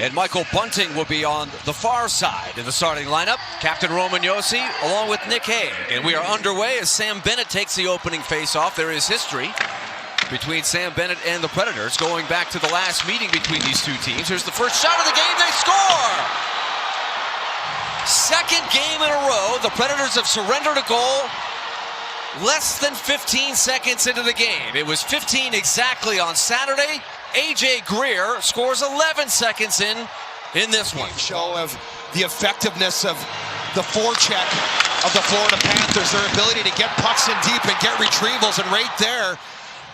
And Michael Bunting will be on the far side in the starting lineup. Captain Roman Josi along with Nick Hague. And we are underway as Sam Bennett takes the opening face-off. There is history between Sam Bennett and the Predators going back to the last meeting between these two teams. Here's the first shot of the game. They score! Second game in a row. The Predators have surrendered a goal less than 15 seconds into the game. It was 15 exactly on Saturday. AJ Greer scores 11 seconds in this one. Show of the effectiveness of the forecheck of the Florida Panthers, their ability to get pucks in deep and get retrievals, and right there,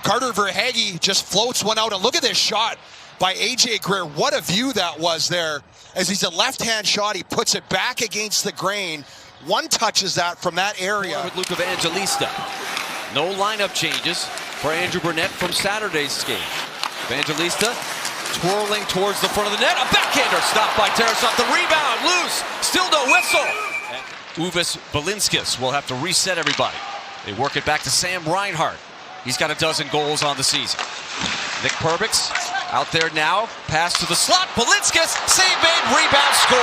Carter Verhaeghe just floats one out, and look at this shot by AJ Greer. What a view that was there. As he's a left-hand shot, he puts it back against the grain. One touches that from that area. With Luke Evangelista. No lineup changes for Andrew Burnett from Saturday's game. Evangelista twirling towards the front of the net. A backhander stopped by Tarasov. The rebound loose. Still no whistle. Uvis Balinskis will have to reset everybody. They work it back to Sam Reinhart. He's got a dozen goals on the season. Nick Perbix out there now. Pass to the slot. Balinskis, save made, rebound, score.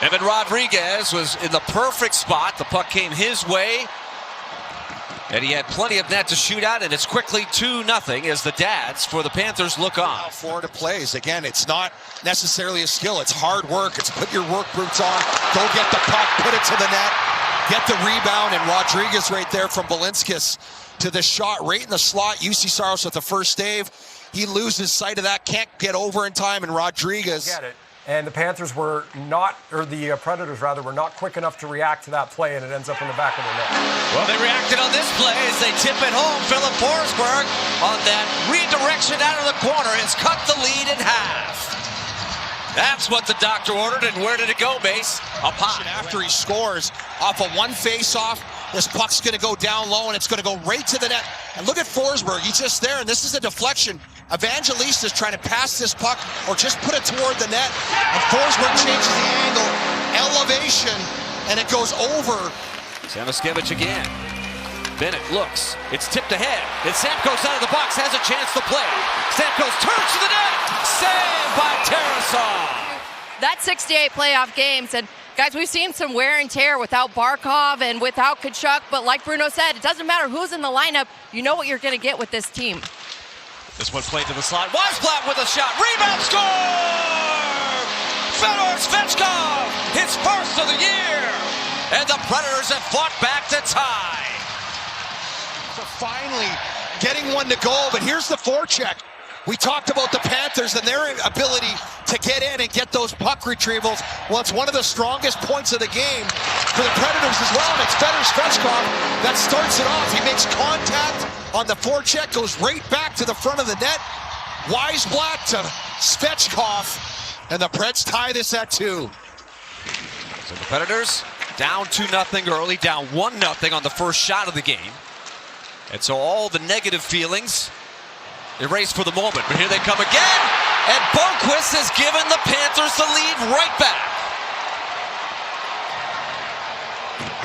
Evan Rodriguez was in the perfect spot. The puck came his way, and he had plenty of net to shoot at, and it's quickly 2-0 as the dads for the Panthers look on. Florida plays. Again, it's not necessarily a skill. It's hard work. It's put your work boots on, go get the puck, put it to the net, get the rebound, and Rodriguez right there from Balinskis to the shot right in the slot. UC Saros with the first save. He loses sight of that, can't get over in time, and Rodriguez. Get it. And the Panthers were not, or the Predators rather, were not quick enough to react to that play, and it ends up in the back of the net. Well, they reacted on this play as they tip it home. Philip Forsberg on that redirection out of the corner has cut the lead in half. That's what the doctor ordered, and where did it go, Mace? Up high. After he scores off of one face-off, this puck's going to go down low, and it's going to go right to the net. And look at Forsberg. He's just there, and this is a deflection. Evangelista is trying to pass this puck or just put it toward the net, and Forsberg changes the angle, elevation, and it goes over. Samoskevich again. Bennett looks. It's tipped ahead. And Stamkos out of the box has a chance to play. Stamkos turns to the net. Saved by Tarasov. That 68 playoff game said, guys, we've seen some wear and tear without Barkov and without Tkachuk, but like Bruno said, it doesn't matter who's in the lineup. You know what you're going to get with this team. This one played to the slot. Weisblatt with a shot. Rebound, score! Fedor Svechkov, his first of the year. And the Predators have fought back to tie. Finally getting one to go, but here's the forecheck. We talked about the Panthers and their ability to get in and get those puck retrievals. Well, it's one of the strongest points of the game for the Predators as well, and it's Fedor Svechkov that starts it off. He makes contact on the forecheck, goes right back to the front of the net. Weisblatt to Svechkov, and the Preds tie this at 2. So the Predators down 2-0 early, down 1-0 on the first shot of the game. And so all the negative feelings erased for the moment, but here they come again, and Boqvist has given the Panthers the lead right back.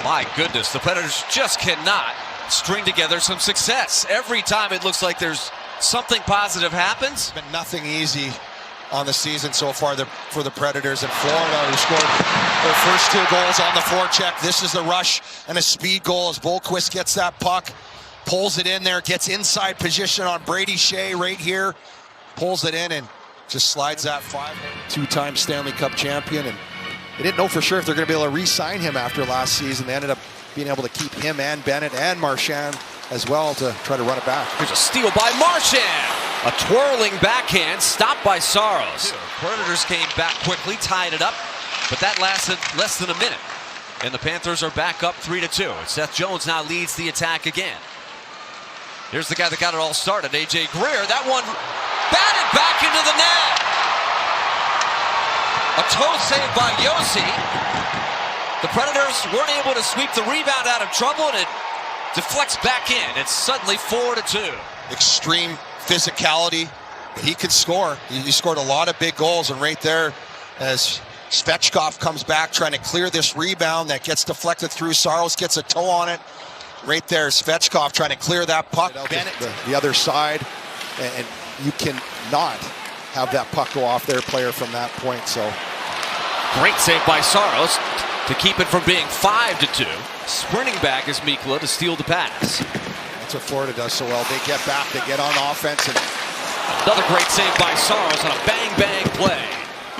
My goodness, the Predators just cannot string together some success. Every time it looks like there's something positive happens. Been nothing easy on the season so far for the Predators, and Florida, who scored their first 2 goals on the forecheck. This is the rush and a speed goal as Boqvist gets that puck, pulls it in there, gets inside position on Brady Shea right here, pulls it in and just slides that 5. 2-time Stanley Cup champion, and they didn't know for sure if they're going to be able to re-sign him after last season. They ended up being able to keep him and Bennett and Marchand as well to try to run it back. Here's a steal by Marchand. A twirling backhand stopped by Saros. Predators came back quickly, tied it up, but that lasted less than a minute. And the Panthers are back up 3-2. Seth Jones now leads the attack again. Here's the guy that got it all started, AJ Greer. That one batted back into the net. A toe save by Josi. The Predators weren't able to sweep the rebound out of trouble, and it deflects back in. It's suddenly 4-2. Extreme physicality. He can score. He scored a lot of big goals, and right there, as Svechkov comes back trying to clear this rebound that gets deflected through, Saros gets a toe on it. Right there, Svechkov trying to clear that puck. Bennett, the other side, and you cannot have that puck go off their player from that point. So Great save by Saros to keep it from being 5-2. Sprinting back is Mikkola to steal the pass. that's what Florida does so well. They get back, they get on offense, and Another great save by Saros on a bang-bang play.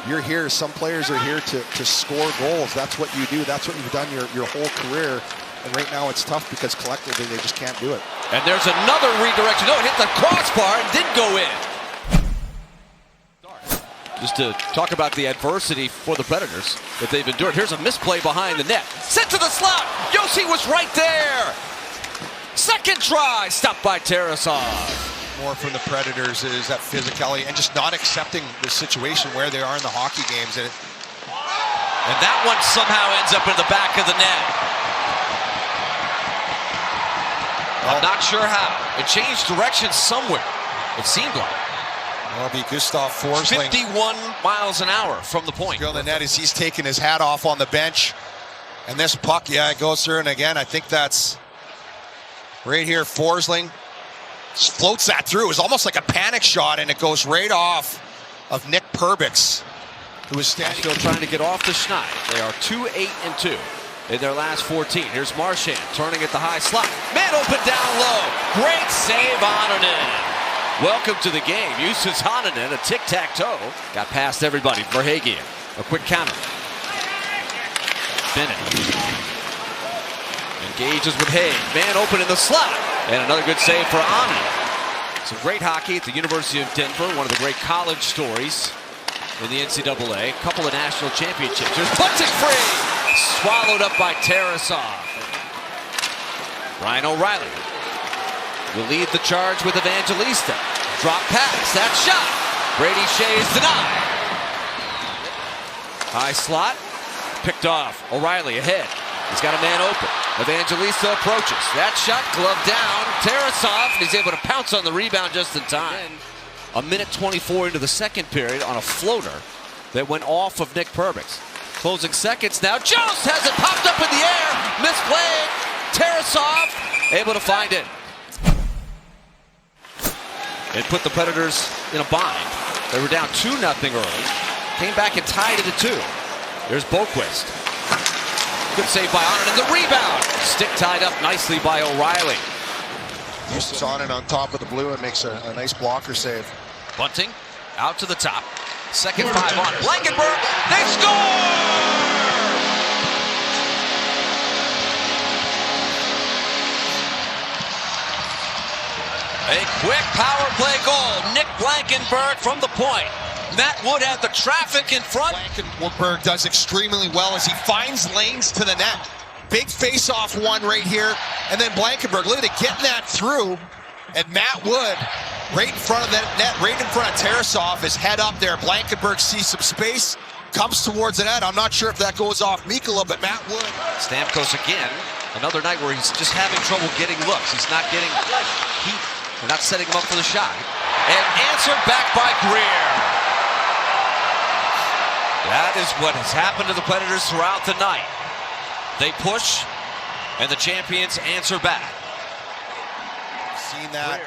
you're here. Some players are here to score goals. That's what you do. That's what you've done your whole career. And right now it's tough because collectively they just can't do it. And there's another redirection. No, it hit the crossbar and didn't go in. Just to talk about the adversity for the Predators that they've endured. Here's a misplay behind the net. Sent to the slot. Yossi was right there. Second try. Stopped by Tarasov. More from the Predators is that physicality and just not accepting the situation where they are in the hockey games. And that one somehow ends up in the back of the net. I'm not sure how. It changed direction somewhere, it seemed like. it'll be Gustav Forsling. 51 miles an hour from the point. On the net as he's taking his hat off on the bench. And this puck, yeah, it goes through. And again, I think that's right here. Forsling just floats that through. It was almost like a panic shot, and it goes right off of Nick Perbix, who was standing. Still trying to get off the Schneid. They are 2-8-2 in their last 14. Here's Marchand turning at the high slot. Man open down low. Great save, Onanen. Welcome to the game. Justus Onanen, a tic-tac-toe. Got past everybody. Verhaeghe, a quick counter. Bennett engages with Haig. Man open in the slot. And another good save for Onanen. Some great hockey at the University of Denver. One of the great college stories in the NCAA. A couple of national championships. There's Bunting free. Swallowed up by Tarasov. Ryan O'Reilly will lead the charge with Evangelista. Drop pass. That shot. Brady Shea is denied. High slot. Picked off. O'Reilly ahead. He's got a man open. Evangelista approaches. That shot gloved down. Tarasov, and he's able to pounce on the rebound just in time. A minute 24 into the second period on a floater that went off of Nick Perbix. Closing seconds now. Jost has it popped up in the air. Misplayed. Tarasov able to find it. It put the Predators in a bind. They were down 2-0 early. Came back and tied it at 2. There's Boqvist. Good save by Onanen. And the rebound. Stick tied up nicely by O'Reilly. Justus on top of the blue and makes a nice blocker save. Bunting out to the top. Second 5 on. Blankenburg. They score! A quick power play goal. Nick Blankenburg from the point. Matt Wood had the traffic in front. Blankenburg does extremely well as he finds lanes to the net. Big face-off one right here. And then Blankenburg, look at it, getting that through. And Matt Wood, right in front of the net, right in front of Tarasov, his head up there. Blankenburg sees some space, comes towards the net. I'm not sure if that goes off Mikkola, but Matt Wood. Stamkos again. Another night where he's just having trouble getting looks. He's not getting heat. They're not setting him up for the shot. And answered back by Greer. That is what has happened to the Predators throughout the night. They push, and the champions answer back. Seen that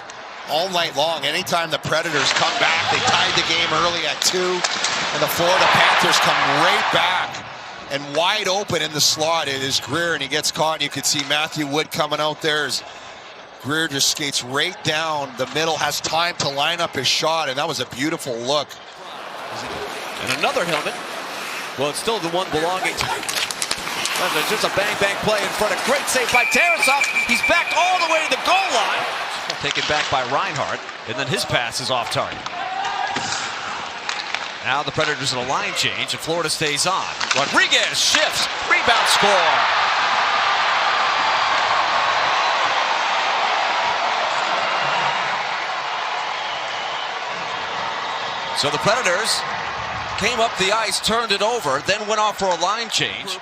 all night long. Anytime the Predators come back, they tied the game early at 2, and the Florida Panthers come right back. And wide open in the slot, it is Greer, and he gets caught, and you can see Matthew Wood coming out there as Greer just skates right down the middle, has time to line up his shot, and that was a beautiful look. And another helmet. Well, it's still the one belonging to... There's just a bang-bang play in front of. Great save by Tarasov. He's backed all the way to the goal line. Taken back by Reinhart, and then his pass is off target. Now the Predators in a line change, and Florida stays on. Rodriguez shifts. Rebound score. So the Predators came up the ice, turned it over, then went off for a line change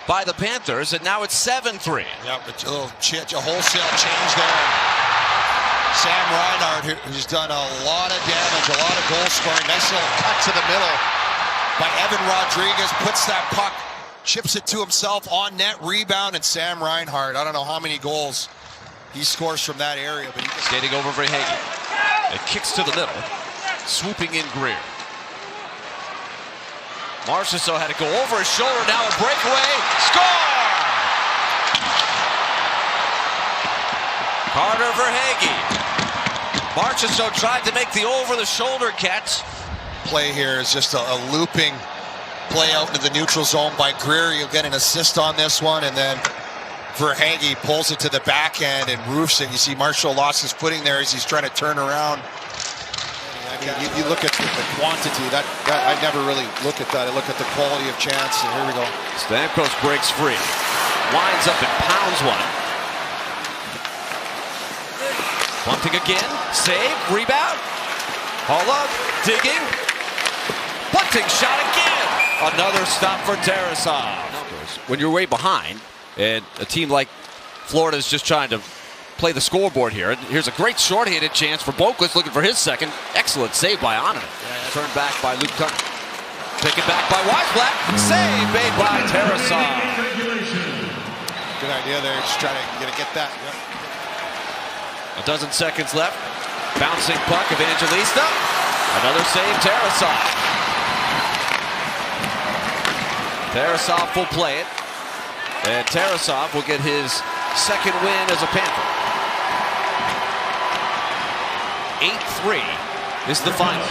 by the Panthers, and now it's 7-3. Yep, a wholesale change there. Sam Reinhart, who's done a lot of damage, a lot of goal scoring. Nice little cut to the middle by Evan Rodriguez, puts that puck chips it to himself on net, rebound, and Sam Reinhart. I don't know how many goals he scores from that area, but he just... Skating over Verhaeghe. It kicks to the middle. Swooping in Greer. Marchessault had to go over his shoulder. Now a breakaway. Score! Carter Verhaeghe. Marchessault tried to make the over-the-shoulder catch. Play here is just a looping play out into the neutral zone by Greer. You'll get an assist on this one, and then Verhaeghe pulls it to the backhand and roofs it. You see Marchessault lost his footing there as he's trying to turn around. I mean, you look at the quantity. That I never really look at that. I look at the quality of chance, and here we go. Stamkos breaks free. Winds up and pounds one. Bunting again. Save. Rebound. Haul up. Digging. Bunting shot again. Another stop for Tarasov. When you're way behind, and a team like Florida is just trying to play the scoreboard here. Here's a great short-handed chance for Boqvist, looking for his second. Excellent save by Ononen. Turned back by Luke Tucker. Taken back by Weisblatt. Save made by Tarasov. Good idea there. Just trying to get that. A dozen seconds left. Bouncing puck, Evangelista. Another save, Tarasov. Tarasov will play it. And Tarasov will get his second win as a Panther. 8-3 is the final.